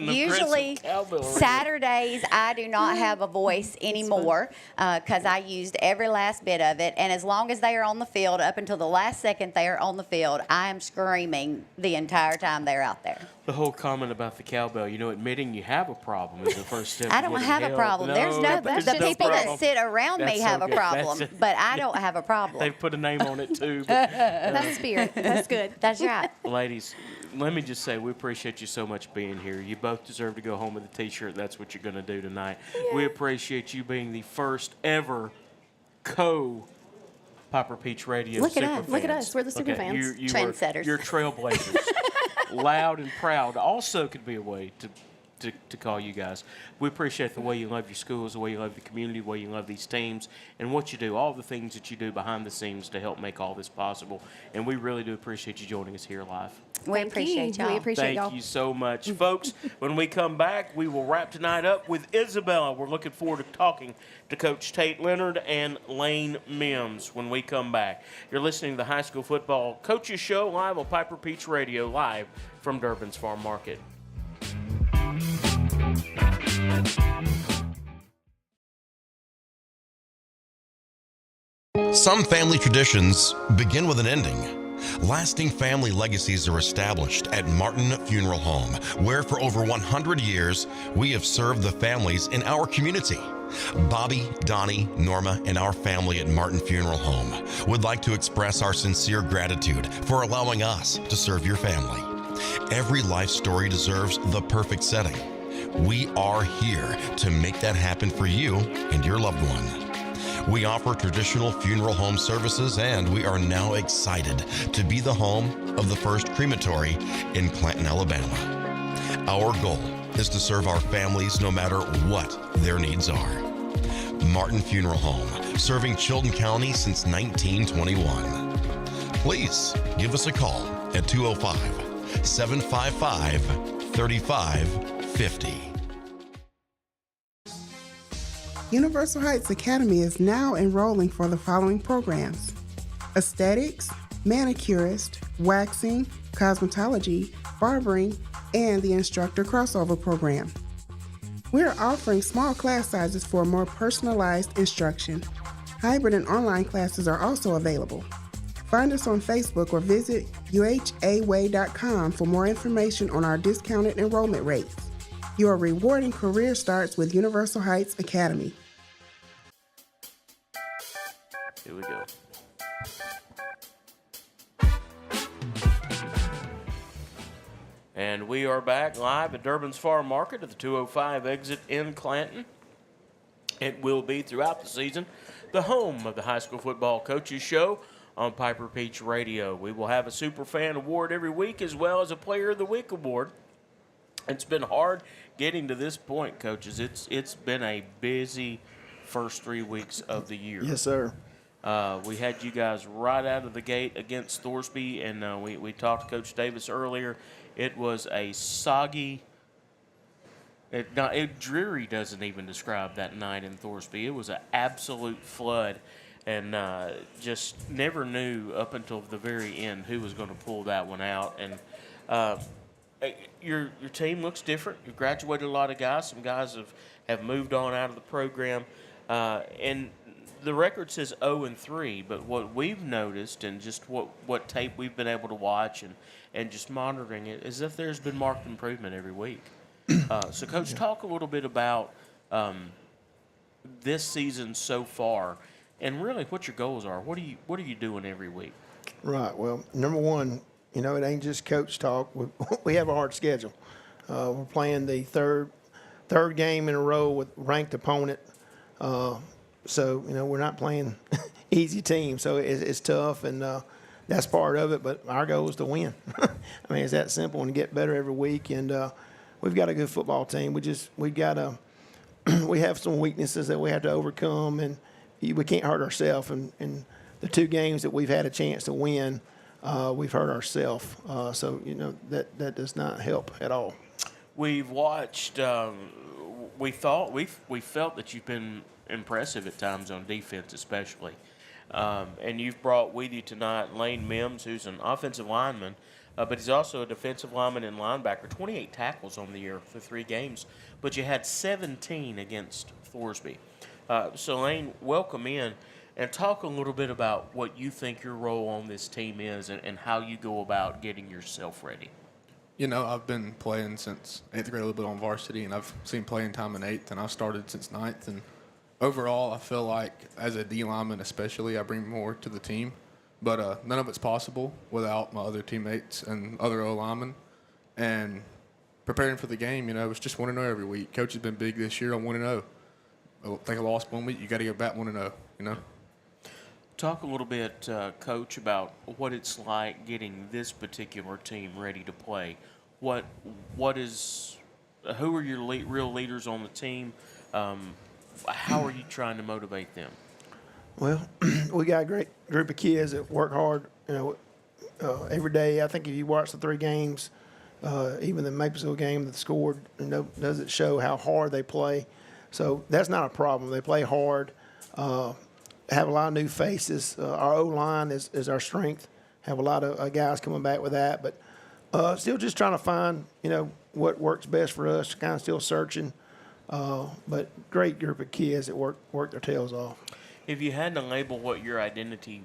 usually Saturdays I do not have a voice anymore because I used every last bit of it. And as long as they are on the field, up until the last second they are on the field, I am screaming the entire time they're out there. The whole comment about the cowbell, admitting you have a problem is the first step. I don't have a problem. There's the people that sit around me have a problem, but I don't have a problem. They've put a name on it too. But, That's spirit. That's good. That's right. Ladies, let me just say we appreciate you so much being here. You both deserve to go home with a T-shirt. That's what you're going to do tonight. Yeah. We appreciate you being the first ever Piper Peach Radio Look super at us. fans. Look at us. We're the super fans. Trendsetters. You're trailblazers. Loud and proud also could be a way to call you guys. We appreciate the way you love your schools, the way you love the community, the way you love these teams, and what you do, all the things that you do behind the scenes to help make all this possible. And we really do appreciate you joining us here live. We appreciate y'all. We appreciate y'all. Thank you so much. Folks, when we come back, we will wrap tonight up with Isabella. We're looking forward to talking to Coach Tate Leonard and Lane Mims when we come back. You're listening to the High School Football Coaches Show live on Piper Peach Radio, live from Durbin's Farm Market. Some family traditions begin with an ending. Lasting family legacies are established at Martin Funeral Home, where for over 100 years, we have served the families in our community. Bobby, Donnie, Norma, and our family at Martin Funeral Home would like to express our sincere gratitude for allowing us to serve your family. Every life story deserves the perfect setting. We are here to make that happen for you and your loved one. We offer traditional funeral home services, and we are now excited to be the home of the first crematory in Clanton, Alabama. Our goal is to serve our families no matter what their needs are. Martin Funeral Home, serving Chilton County since 1921. Please give us a call at 205-755-3550. Universal Heights Academy is now enrolling for the following programs: aesthetics, manicurist, waxing, cosmetology, barbering, and the instructor crossover program. We're offering small class sizes for more personalized instruction. Hybrid and online classes are also available. Find us on Facebook or visit uhaway.com for more information on our discounted enrollment rates. Your rewarding career starts with Universal Heights Academy. Here we go. And we are back live at Durbin's Farm Market at the 205 exit in Clanton. It will be throughout the season the home of the High School Football Coaches Show on Piper Peach Radio. We will have a Super Fan Award every week as well as a Player of the Week Award. It's been hard getting to this point, coaches. It's been a busy first 3 weeks of the year. Yes, sir. We had you guys right out of the gate against Thorsby, and we talked to Coach Davis earlier. It was a soggy. Dreary doesn't even describe that night in Thorsby. It was an absolute flood, and just never knew up until the very end who was going to pull that one out. And your team looks different. You graduated a lot of guys. Some guys have moved on out of the program, and the record says 0-3. But what we've noticed, and just what tape we've been able to watch and just monitoring it, is that there's been marked improvement every week. So, Coach, talk a little bit about this season so far, and really what your goals are. What are you doing every week? Right. Well, number one, it ain't just coach talk. We have a hard schedule. We're playing the third game in a row with ranked opponent. So we're not playing easy team. So it's tough, and that's part of it. But our goal is to win. I mean, it's that simple, and get better every week. And we've got a good football team. We have some weaknesses that we have to overcome, and we can't hurt ourselves. And the 2 games that we've had a chance to win, we've hurt ourselves. So that does not help at all. We've watched. We felt that you've been impressive at times on defense, especially. And you've brought with you tonight Lane Mims, who's an offensive lineman, but he's also a defensive lineman and linebacker. 28 tackles on the year for 3 games, but you had 17 against Thorsby. So, Lane, welcome in, and talk a little bit about what you think your role on this team is and how you go about getting yourself ready. I've been playing since 8th grade, a little bit on varsity, and I've seen playing time in 8th, and I've started since 9th. And overall, I feel like as a D lineman especially, I bring more to the team. But none of it's possible without my other teammates and other O-linemen. And preparing for the game, it's just 1-0 every week. Coach has been big this year on 1-0. I think I lost 1 week. You got to get back 1-0, Talk a little bit, Coach, about what it's like getting this particular team ready to play. Who are your real leaders on the team? How are you trying to motivate them? Well, we got a great group of kids that work hard, every day. I think if you watch the 3 games, even the Maplesville game that scored, does it show how hard they play? So that's not a problem. They play hard. Have a lot of new faces. Our O-line is our strength. Have a lot of guys coming back with that, but still just trying to find, what works best for us. Kind of still searching, but great group of kids that work their tails off. If you had to label what your identity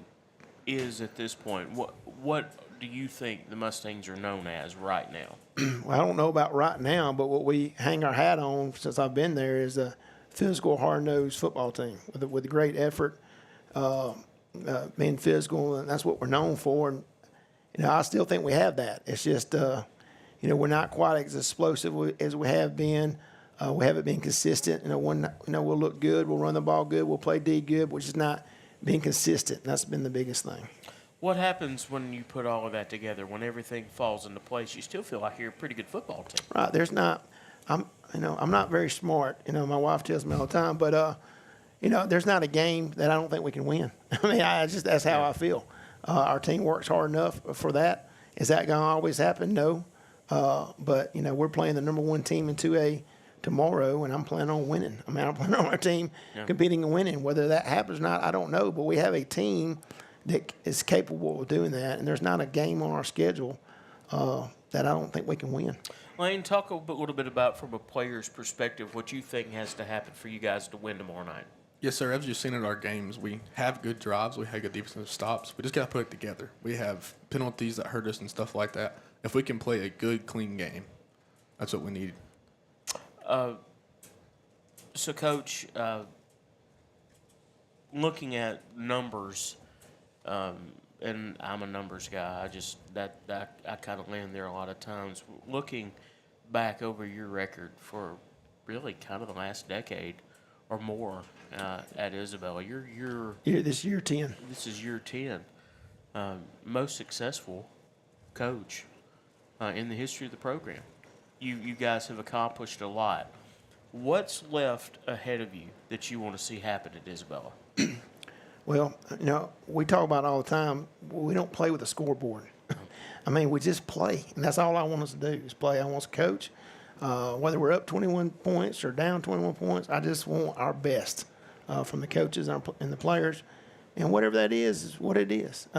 is at this point, what do you think the Mustangs are known as right now? Well, I don't know about right now, but what we hang our hat on since I've been there is a physical, hard-nosed football team with great effort, being physical, and that's what we're known for. And I still think we have that. It's just we're not quite as explosive as we have been. We haven't been consistent. We'll look good, we'll run the ball good, we'll play D good, which is not being consistent. That's been the biggest thing. What happens when you put all of that together? When everything falls into place, you still feel like you're a pretty good football team. Right. I'm not very smart. My wife tells me all the time, but there's not a game that I don't think we can win. I mean, that's how I feel. Our team works hard enough for that. Is that going to always happen? No. But we're playing the number 1 team in 2A tomorrow, and I'm planning on winning. I mean, I'm planning on our team competing and winning. Whether that happens or not, I don't know. But we have a team that is capable of doing that, and there's not a game on our schedule that I don't think we can win. Lane, talk a little bit about, from a player's perspective, what you think has to happen for you guys to win tomorrow night. Yes, sir. As you've seen in our games, we have good drives. We have good defensive stops. We just got to put it together. We have penalties that hurt us and stuff like that. If we can play a good, clean game, that's what we need. So, Coach, looking at numbers, and I'm a numbers guy. I kind of land there a lot of times. Looking back over your record for really kind of the last decade or more at Isabella, This year 10. This is year 10. Most successful coach in the history of the program. You guys have accomplished a lot. What's left ahead of you that you want to see happen at Isabella? Well, we talk about it all the time. We don't play with a scoreboard. I mean, we just play, and that's all I want us to do is play. I want us to coach. Whether we're up 21 points or down 21 points, I just want our best from the coaches and the players. And whatever that is what it is.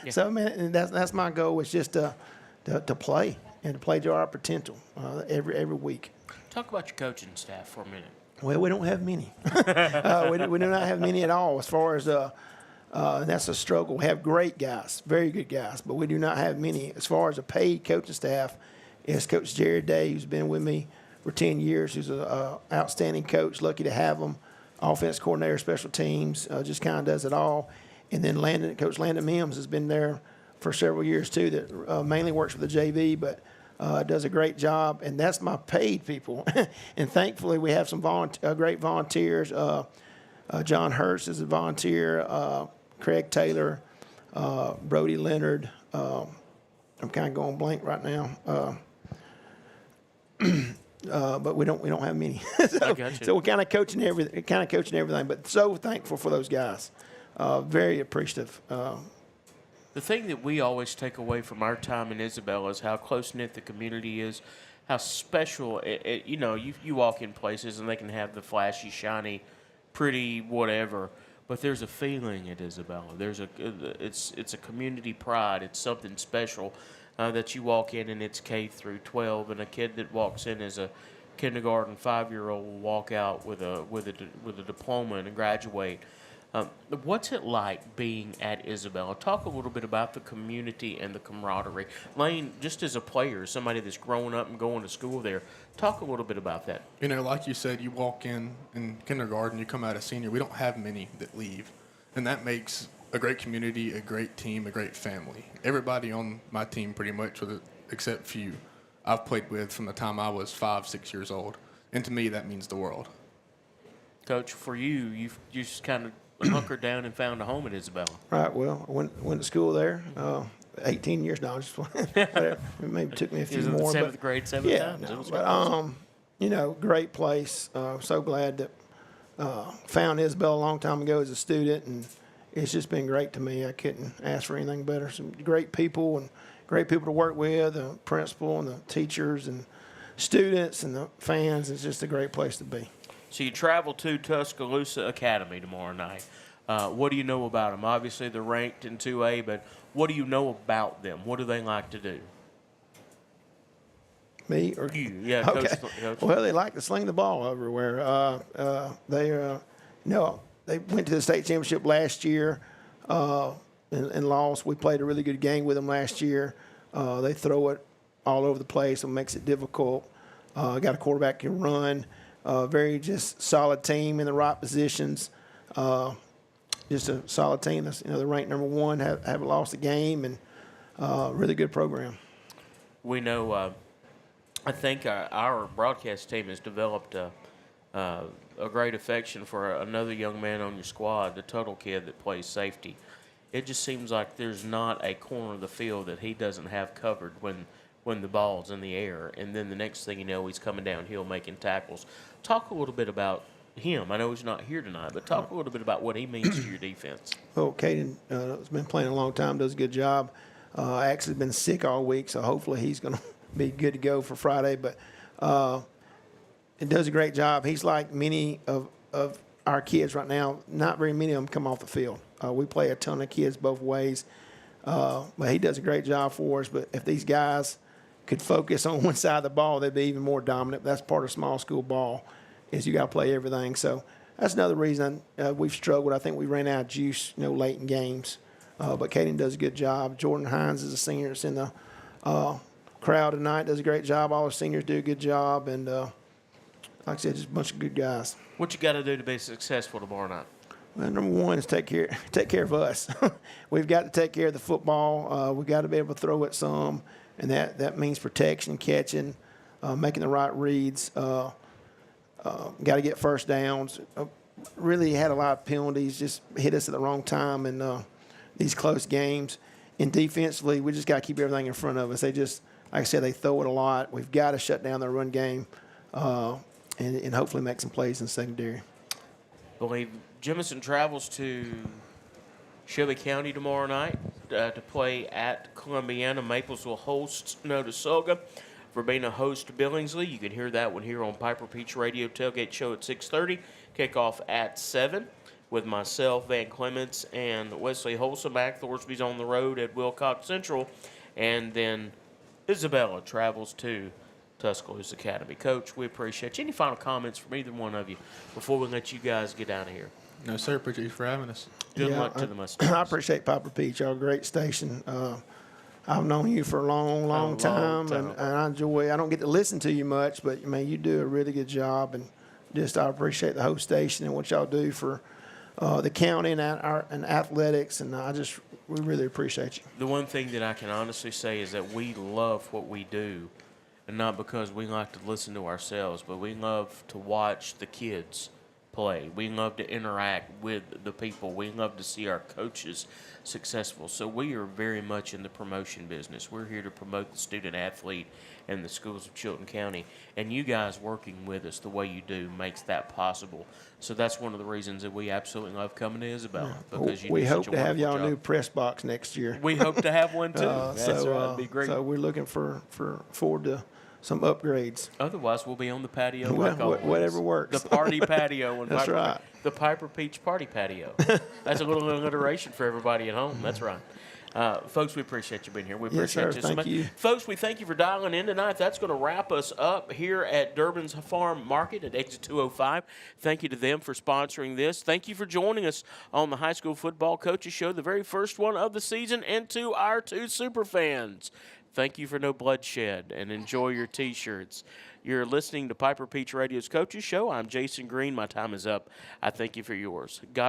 So, I mean, that's my goal, is just to play and to play to our potential every week. Talk about your coaching staff for a minute. Well, we don't have many. We do not have many at all. As far as that's a struggle. We have great guys, very good guys, but we do not have many. As far as a paid coaching staff, is Coach Jared Day, who's been with me for 10 years, who's an outstanding coach. Lucky to have him. Offense coordinator, special teams, just kind of does it all. And then Coach Landon Mims has been there for several years too. That mainly works for the JV, but does a great job, and that's my paid people. And thankfully, we have some great volunteers. John Hurst is a volunteer. Craig Taylor, Brody Leonard. I'm kind of going blank right now. But we don't have many. So we're kind of coaching everything. But so thankful for those guys. Very appreciative. The thing that we always take away from our time in Isabella is how close-knit the community is, how special you walk in places and they can have the flashy, shiny, pretty whatever, but there's a feeling at Isabella. It's a community pride. It's something special that you walk in, and it's K through 12, and a kid that walks in as a kindergarten 5-year-old will walk out with a diploma and graduate. What's it like being at Isabella? Talk a little bit about the community and the camaraderie. Lane, just as a player, somebody that's grown up and going to school there, talk a little bit about that. Like you said, you walk in kindergarten, you come out a senior. We don't have many that leave, and that makes a great community, a great team, a great family. Everybody on my team, pretty much, except few, I've played with from the time I was 5, 6 years old, and to me, that means the world. Coach, for you just kind of hunkered down and found a home at Isabella. Right. Well, I went to school there. 18 years now. Maybe took me a few more. Seventh grade, seventh time. But great place. So glad that found Isabella a long time ago as a student, and it's just been great to me. I couldn't ask for anything better. Some great people and great people to work with. The principal and the teachers and students and the fans. It's just a great place to be. So you travel to Tuscaloosa Academy tomorrow night. What do you know about them? Obviously, they're ranked in 2A, but what do you know about them? What do they like to do? Me or you? Yeah, okay. Coach. Well, they like to sling the ball everywhere. They went to the state championship last year and lost. We played a really good game with them last year. They throw it all over the place, and makes it difficult. Got a quarterback who can run. Very just solid team in the right positions. Just a solid team. They're ranked number 1. Haven't lost a game, and really good program. We know I think our broadcast team has developed a great affection for another young man on your squad, the Tuttle kid that plays safety. It just seems like there's not a corner of the field that he doesn't have covered when the ball's in the air. And then the next thing you know, he's coming downhill making tackles. Talk a little bit about him. I know he's not here tonight, but talk a little bit about what he means to your defense. Well, Caden has been playing a long time, does a good job. Actually been sick all week, so hopefully he's going to be good to go for Friday. But it does a great job. He's like many of our kids right now. Not very many of them come off the field. We play a ton of kids both ways. But he does a great job for us. But if these guys could focus on one side of the ball, they'd be even more dominant. That's part of small school ball, is you got to play everything. So that's another reason we've struggled. I think we ran out of juice, late in games. But Caden does a good job. Jordan Hines is a senior that's in the crowd tonight, does a great job. All the seniors do a good job. And like I said, just a bunch of good guys. What you got to do to be successful tomorrow night? Well, number one is take care of us. We've got to take care of the football. We've got to be able to throw it some, and that means protection, catching, making the right reads. Got to get first downs. Really had a lot of penalties, just hit us at the wrong time in these close games. And defensively, we just got to keep everything in front of us. They just, like I said, they throw it a lot. We've got to shut down their run game and hopefully make some plays in the secondary. I believe Jemison travels to Shelby County tomorrow night to play at Columbiana. Maples will host Notasulga. Verbena host Billingsley. You can hear that one here on Piper Peach Radio Tailgate Show at 6:30. Kickoff at 7 with myself, Van Clements, and Wesley Holseback. Thorsby's on the road at Wilcox Central. And then Isabella travels to Tuscaloosa Academy. Coach, we appreciate you. Any final comments from either one of you before we let you guys get out of here? No, sir. Appreciate you for having us. Good luck to the Mustangs. I appreciate Piper Peach. Y'all a great station. I've known you for a long time, and I enjoy. I don't get to listen to you much, but man, you do a really good job, and just I appreciate the whole station and what y'all do for the county and athletics, and we really appreciate you. The one thing that I can honestly say is that we love what we do, and not because we like to listen to ourselves, but we love to watch the kids play. We love to interact with the people. We love to see our coaches successful. So we are very much in the promotion business. We're here to promote the student athlete and the schools of Chilton County. And you guys working with us the way you do makes that possible. So that's one of the reasons that we absolutely love coming to Isabella. Because we hope to have y'all a new press box next year. We hope to have one too. That'd be great. So we're looking forward to some upgrades. Otherwise, we'll be on the patio. Whatever works. The party patio. That's right. The Piper Peach Party Patio. That's a little alliteration for everybody at home. That's right. Folks, we appreciate you being here. We appreciate you so much. You. Folks, we thank you for dialing in tonight. That's going to wrap us up here at Durbin's Farm Market at Exit 205. Thank you to them for sponsoring this. Thank you for joining us on the High School Football Coaches Show, the very first one of the season, and to our two super fans. Thank you for no bloodshed, and enjoy your T-shirts. You're listening to Piper Peach Radio's Coaches Show. I'm Jason Green. My time is up. I thank you for yours. God